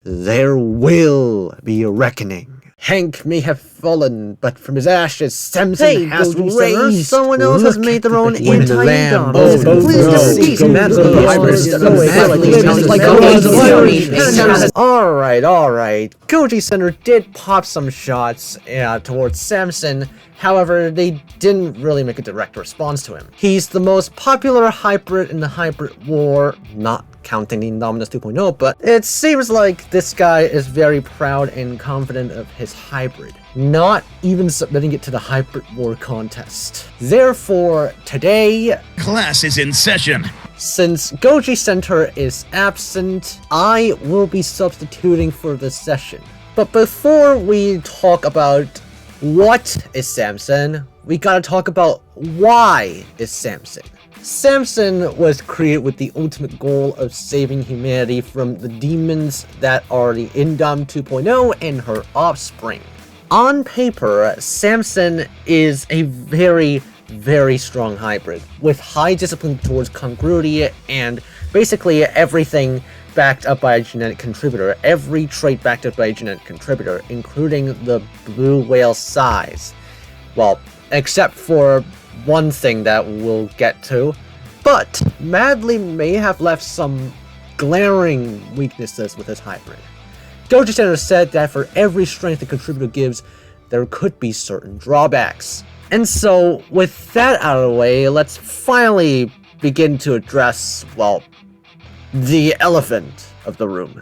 There will be a reckoning. Hank may have fallen, but from his ashes, Samson has raised. Someone else has made their own anti-Indominus. Alright. Goji Center did pop some shots towards Samson. However, they didn't really make a direct response to him. He's the most popular hybrid in the hybrid war, not counting the Indominus 2.0, but it seems like this guy is very proud and confident of his hybrid, not even submitting it to the hybrid war contest. Therefore, today, class is in session. Since Goji Center is absent, I will be substituting for this session. But before we talk about what is Samson, we gotta talk about why is Samson. Samson was created with the ultimate goal of saving humanity from the demons that are the Indom 2.0 and her offspring. On paper, Samson is a very strong hybrid, with high discipline towards congruity and basically everything backed up by a genetic contributor, every trait backed up by a genetic contributor, including the blue whale size. Well, except for one thing that we'll get to, but Madly may have left some glaring weaknesses with his hybrid. Goji Center said that for every strength the contributor gives, there could be certain drawbacks. And so, with that out of the way, let's finally begin to address, well, the elephant of the room.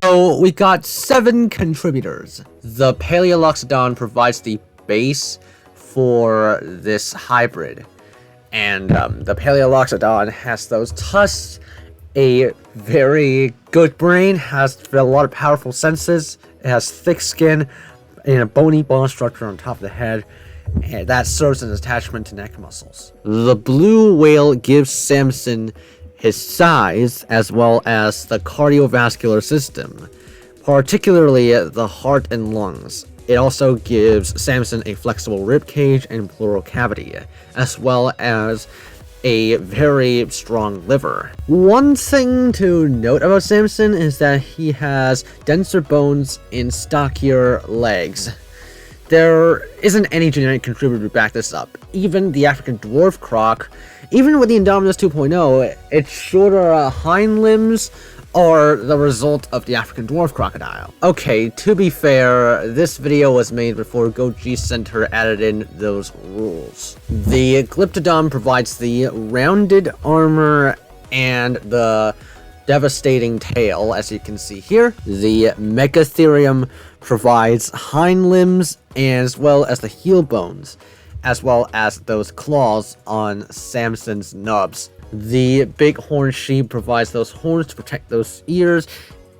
So, we got 7 contributors. The Paleoloxodon provides the base for this hybrid. And the Paleoloxodon has those tusks, a very good brain, has a lot of powerful senses, it has thick skin, and a bony bone structure on top of the head, and that serves as an attachment to neck muscles. The blue whale gives Samson his size as well as the cardiovascular system, particularly the heart and lungs. It also gives Samson a flexible rib cage and pleural cavity, as well as a very strong liver. One thing to note about Samson is that he has denser bones and stockier legs. There isn't any genetic contributor to back this up. Even the African dwarf croc, even with the Indominus 2.0, its shorter hind limbs are the result of the African dwarf crocodile. Okay, to be fair, this video was made before Goji Center added in those rules. The Glyptodon provides the rounded armor and the devastating tail, as you can see here. The Megatherium provides hind limbs as well as the heel bones, as well as those claws on Samson's nubs. The bighorn sheep provides those horns to protect those ears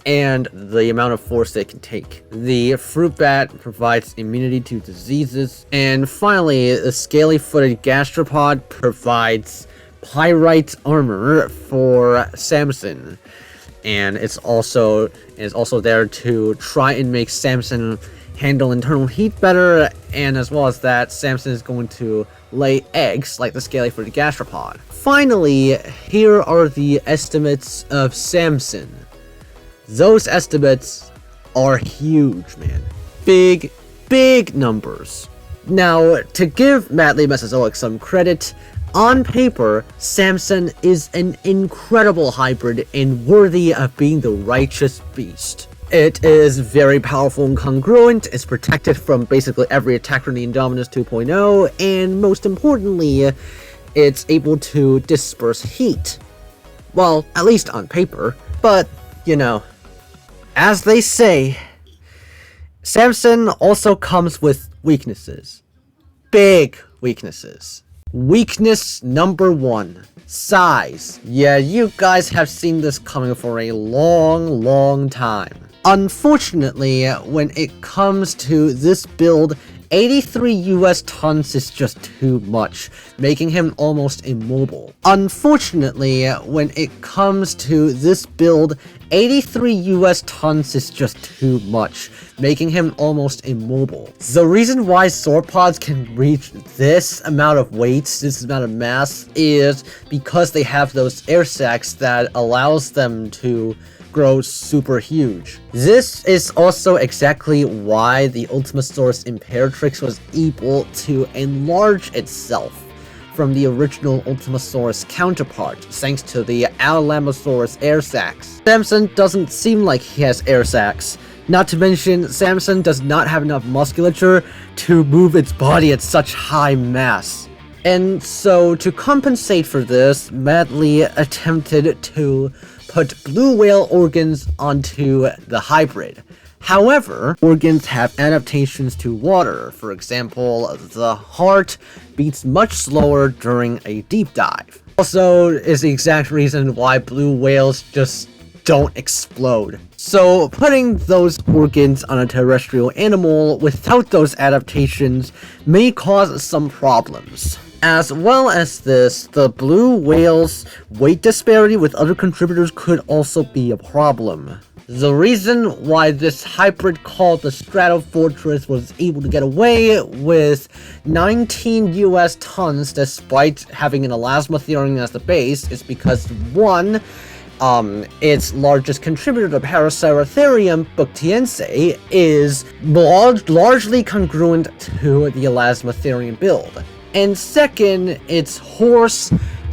and the amount of force they can take. The fruit bat provides immunity to diseases. And finally, the scaly-footed gastropod provides pyrite armor for Samson. And it's also there to try and make Samson handle internal heat better, and as well as that, Samson is going to lay eggs like the scaly-footed gastropod. Finally, here are the estimates of Samson. Those estimates are huge, man. Big numbers. Now, to give Madly Mesozoic some credit, on paper, Samson is an incredible hybrid and worthy of being the righteous beast. It is very powerful and congruent, it's protected from basically every attack from the Indominus 2.0, and most importantly, it's able to disperse heat. Well, at least on paper. But, you know, as they say, Samson also comes with weaknesses. Big weaknesses. Weakness number 1. Size. Yeah, you guys have seen this coming for a long time. Unfortunately, when it comes to this build, 83 US tons is just too much, making him almost immobile. Unfortunately, when it comes to this build, 83 US tons is just too much, making him almost immobile. The reason why sauropods can reach this amount of weight, this amount of mass, is because they have those air sacs that allows them to grow super huge. This is also exactly why the Ultimasaurus Imperatrix was able to enlarge itself from the original Ultimasaurus counterpart, thanks to the Alamosaurus air sacs. Samson doesn't seem like he has air sacs. Not to mention, Samson does not have enough musculature to move its body at such high mass. And so, to compensate for this, Madly attempted to put blue whale organs onto the hybrid. However, organs have adaptations to water. For example, the heart beats much slower during a deep dive. Also, is the exact reason why blue whales just don't explode. So, putting those organs on a terrestrial animal without those adaptations may cause some problems. As well as this, the blue whale's weight disparity with other contributors could also be a problem. The reason why this hybrid called the Stratofortress was able to get away with 19 US tons despite having an elasmotherium as the base is because, one, its largest contributor, the Paraceratherium buctiense, is largely congruent to the elasmotherium build. And second, its horse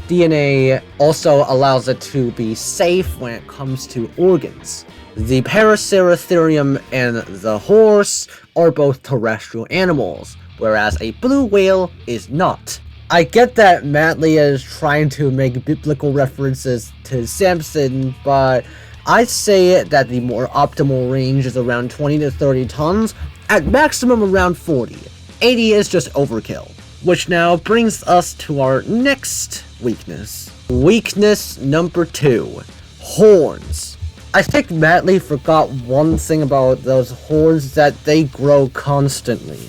DNA also allows it to be safe when it comes to organs. The Paraceratherium and the horse are both terrestrial animals, whereas a blue whale is not. I get that Madly is trying to make biblical references to Samson, but I'd say that the more optimal range is around 20 to 30 tons, at maximum around 40. 80 is just overkill. Which now brings us to our next weakness. Weakness number 2. Horns. I think Madly forgot one thing about those horns, that they grow constantly.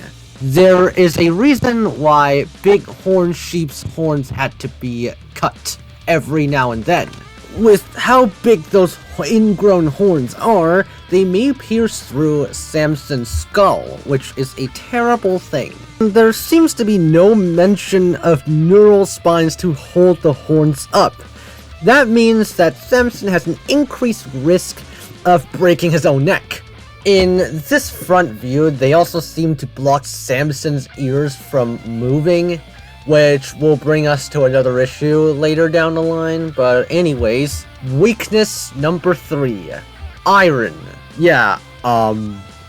There is a reason why big horn sheep's horns had to be cut every now and then. With how big those ingrown horns are, they may pierce through Samson's skull, which is a terrible thing. There seems to be no mention of neural spines to hold the horns up. That means that Samson has an increased risk of breaking his own neck. In this front view, they also seem to block Samson's ears from moving, which will bring us to another issue later down the line. But anyways, weakness number 3. Iron. Yeah,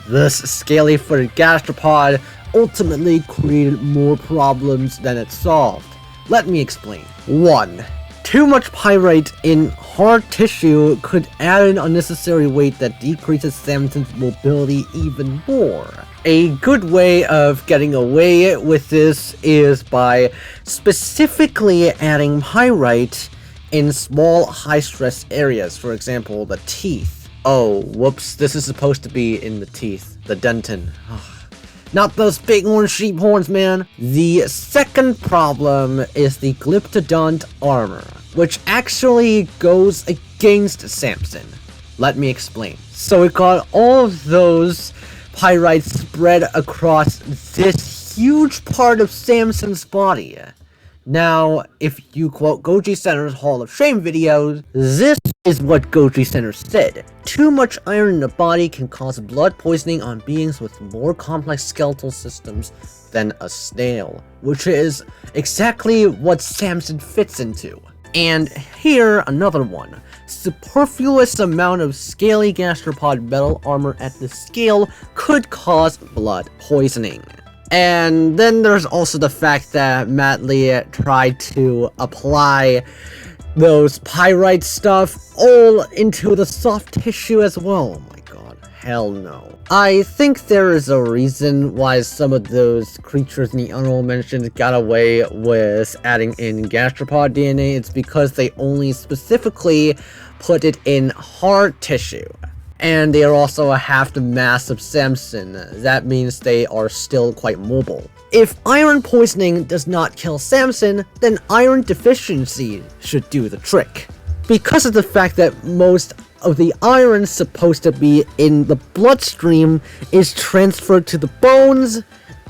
this scaly-footed gastropod ultimately created more problems than it solved. Let me explain. 1. Too much pyrite in hard tissue could add an unnecessary weight that decreases Samson's mobility even more. A good way of getting away with this is by specifically adding pyrite in small high-stress areas, for example, the teeth. Oh, whoops, this is supposed to be in the teeth, the dentin. Not those big orange sheep horns, man. The second problem is the Glyptodont armor, which actually goes against Samson. Let me explain. So we got all of those pyrite spread across this huge part of Samson's body. Now, if you quote Goji Center's Hall of Shame videos, this is what Goji Center said. Too much iron in the body can cause blood poisoning on beings with more complex skeletal systems than a snail, which is exactly what Samson fits into. And here, another one. Superfluous amount of scaly gastropod metal armor at the scale could cause blood poisoning. And then there's also the fact that Madly tried to apply those pyrite stuff all into the soft tissue as well. Oh my god, hell no. I think there is a reason why some of those creatures in the honorable mentions got away with adding in gastropod DNA. It's because they only specifically put it in hard tissue. And they are also half the mass of Samson. That means they are still quite mobile. If iron poisoning does not kill Samson, then iron deficiency should do the trick. Because of the fact that most of the iron supposed to be in the bloodstream is transferred to the bones.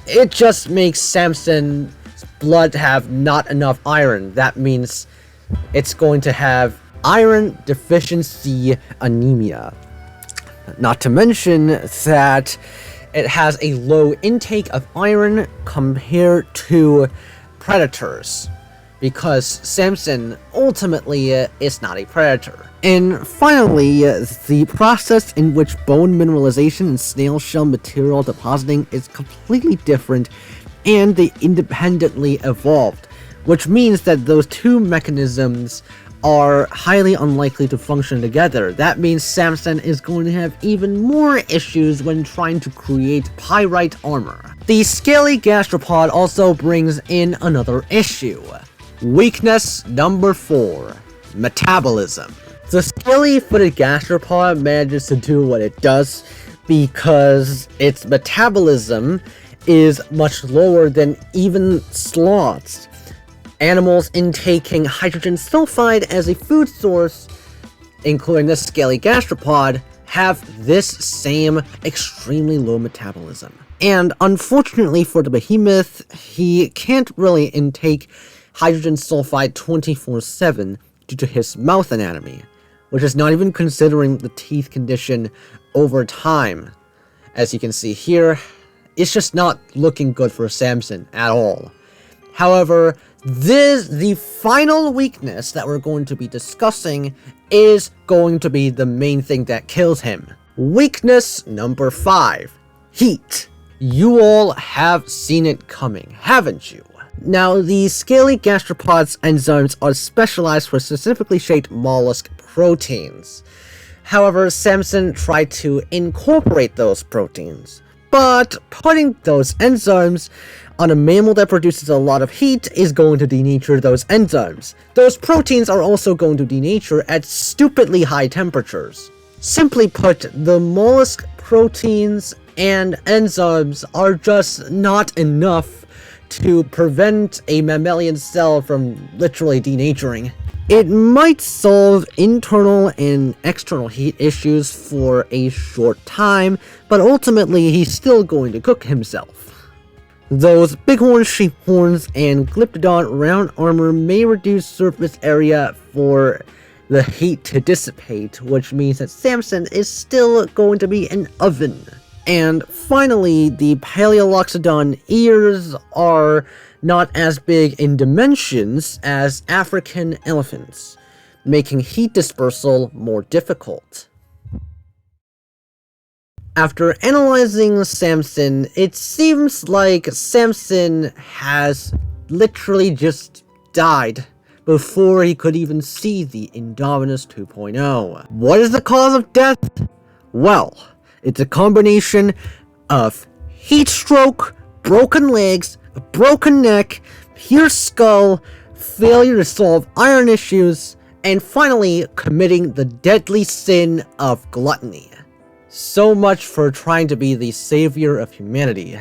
It just makes Samson's blood have not enough iron. That means it's going to have iron deficiency anemia. Not to mention that it has a low intake of iron compared to predators, because Samson ultimately is not a predator. And finally, the process in which bone mineralization and snail shell material depositing is completely different, and they independently evolved, which means that those two mechanisms are highly unlikely to function together. That means Samson is going to have even more issues when trying to create pyrite armor. The scaly gastropod also brings in another issue. Weakness number 4, metabolism. The scaly-footed gastropod manages to do what it does because its metabolism is much lower than even sloths. Animals intaking hydrogen sulfide as a food source, including the scaly gastropod, have this same extremely low metabolism. And unfortunately for the behemoth, he can't really intake hydrogen sulfide 24/7 due to his mouth anatomy, which is not even considering the teeth condition over time. As you can see here, it's just not looking good for Samson at all. However, the final weakness that we're going to be discussing is going to be the main thing that kills him. Weakness number 5, heat. You all have seen it coming, haven't you? Now, the scaly gastropod's enzymes are specialized for specifically shaped mollusk proteins. However, Samson tried to incorporate those proteins, but putting those enzymes on a mammal that produces a lot of heat is going to denature those enzymes. Those proteins are also going to denature at stupidly high temperatures. Simply put, the mollusk proteins and enzymes are just not enough to prevent a mammalian cell from literally denaturing. It might solve internal and external heat issues for a short time, but ultimately he's still going to cook himself. Those bighorn sheep horns and glyptodon round armor may reduce surface area for the heat to dissipate, which means that Samson is still going to be an oven. And finally, the Paleoloxodon ears are not as big in dimensions as African elephants, making heat dispersal more difficult. After analyzing Samson, it seems like Samson has literally just died before he could even see the Indominus 2.0. What is the cause of death? Well, it's a combination of heat stroke, broken legs, a broken neck, pierced skull, failure to solve iron issues, and finally committing the deadly sin of gluttony. So much for trying to be the savior of humanity.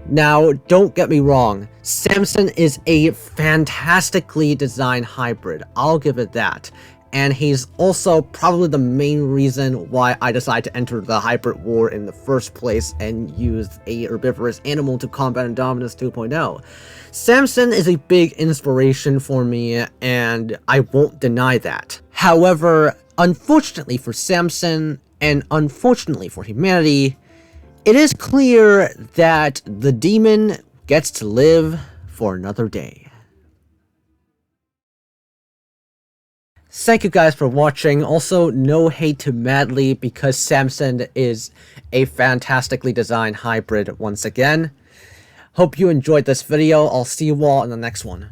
Now, don't get me wrong, Samson is a fantastically designed hybrid, I'll give it that. And he's also probably the main reason why I decided to enter the hybrid war in the first place and use a herbivorous animal to combat Indominus 2.0. Samson is a big inspiration for me, and I won't deny that. However, unfortunately for Samson, and unfortunately for humanity, it is clear that the demon gets to live for another day. Thank you guys for watching. Also, no hate to Madly because Samson is a fantastically designed hybrid once again. Hope you enjoyed this video. I'll see you all in the next one.